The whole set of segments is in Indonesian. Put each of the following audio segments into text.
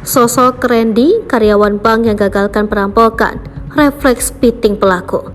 Sosok Randy, karyawan bank yang gagalkan perampokan, refleks piting pelaku.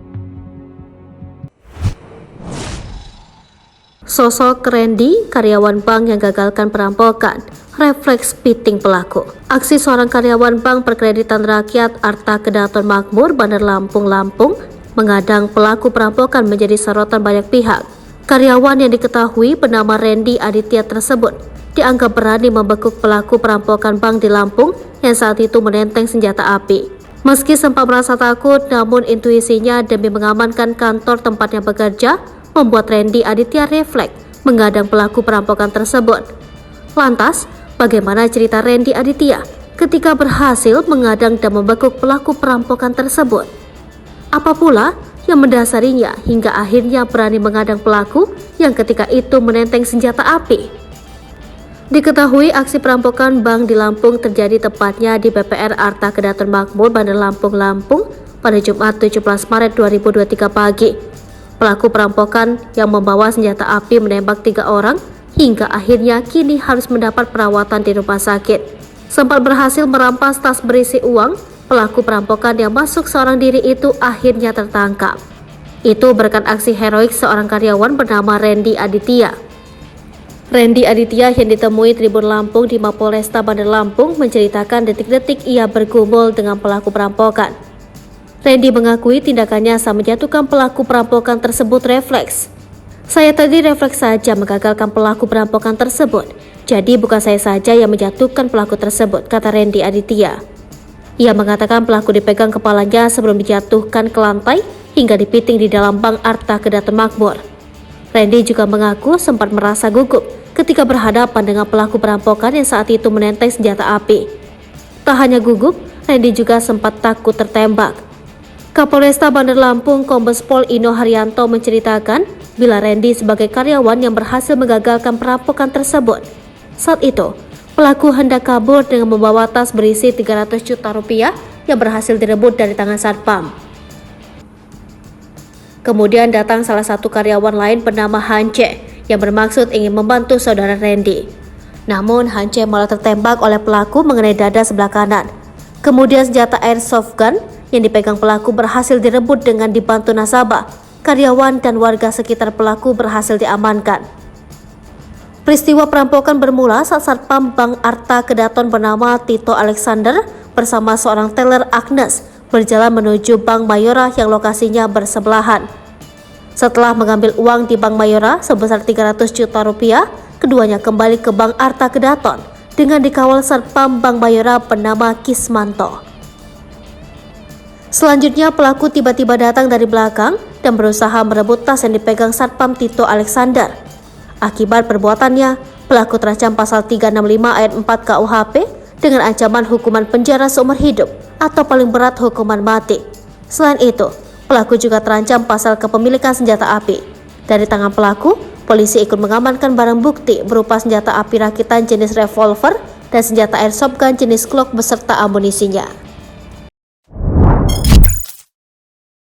Sosok Randy, karyawan bank yang gagalkan perampokan, refleks piting pelaku. Aksi seorang karyawan bank perkreditan rakyat Arta Kedaton Makmur, Bandar Lampung, mengadang pelaku perampokan menjadi sorotan banyak pihak. Karyawan yang diketahui bernama Randy Aditya tersebut dianggap berani membekuk pelaku perampokan bank di Lampung yang saat itu menenteng senjata api. Meski sempat merasa takut, namun intuisinya demi mengamankan kantor tempatnya bekerja membuat Randy Aditya refleks mengadang pelaku perampokan tersebut. Lantas, bagaimana cerita Randy Aditya ketika berhasil mengadang dan membekuk pelaku perampokan tersebut? Apa pula yang mendasarinya hingga akhirnya berani mengadang pelaku yang ketika itu menenteng senjata api? Diketahui aksi perampokan bank di Lampung terjadi tepatnya di BPR Arta Kedaton Makmur, Bandar Lampung pada Jumat 17 Maret 2023 pagi. Pelaku perampokan yang membawa senjata api menembak 3 orang hingga akhirnya kini harus mendapat perawatan di rumah sakit. Sempat berhasil merampas tas berisi uang, pelaku perampokan yang masuk seorang diri itu akhirnya tertangkap. Itu berkat aksi heroik seorang karyawan bernama Randy Aditya. Randy Aditya yang ditemui Tribun Lampung di Mapolresta Bandar Lampung menceritakan detik-detik ia bergumul dengan pelaku perampokan. Randy mengakui tindakannya saat menjatuhkan pelaku perampokan tersebut refleks. Saya tadi refleks saja mengagalkan pelaku perampokan tersebut. Jadi bukan saya saja yang menjatuhkan pelaku tersebut, kata Randy Aditya. Ia mengatakan pelaku dipegang kepalanya sebelum dijatuhkan ke lantai hingga dipiting di dalam bank Arta Kedaton Makmur. Randy juga mengaku sempat merasa gugup ketika berhadapan dengan pelaku perampokan yang saat itu menenteng senjata api. Tak hanya gugup, Randy juga sempat takut tertembak. Kapolresta Bandar Lampung Kombes Pol Ino Haryanto menceritakan bila Randy sebagai karyawan yang berhasil menggagalkan perampokan tersebut. Saat itu, pelaku hendak kabur dengan membawa tas berisi 300 juta rupiah yang berhasil direbut dari tangan Satpam. Kemudian datang salah satu karyawan lain bernama Hance yang bermaksud ingin membantu saudara Randy. Namun Hance malah tertembak oleh pelaku mengenai dada sebelah kanan. Kemudian senjata airsoft gun yang dipegang pelaku berhasil direbut dengan dibantu nasabah, karyawan dan warga sekitar pelaku berhasil diamankan. Peristiwa perampokan bermula saat Satpam Bank Arta Kedaton bernama Tito Alexander bersama seorang teller Agnes berjalan menuju Bank Mayora yang lokasinya bersebelahan. Setelah mengambil uang di Bank Mayora sebesar 300 juta rupiah, keduanya kembali ke Bank Arta Kedaton dengan dikawal Satpam Bank Mayora bernama Kismanto. Selanjutnya pelaku tiba-tiba datang dari belakang dan berusaha merebut tas yang dipegang Satpam Tito Alexander. Akibat perbuatannya, pelaku terancam pasal 365 ayat 4 KUHP dengan ancaman hukuman penjara seumur hidup atau paling berat hukuman mati. Selain itu, pelaku juga terancam pasal kepemilikan senjata api. Dari tangan pelaku, polisi ikut mengamankan barang bukti berupa senjata api rakitan jenis revolver dan senjata airsoft gun jenis Glock beserta amunisinya.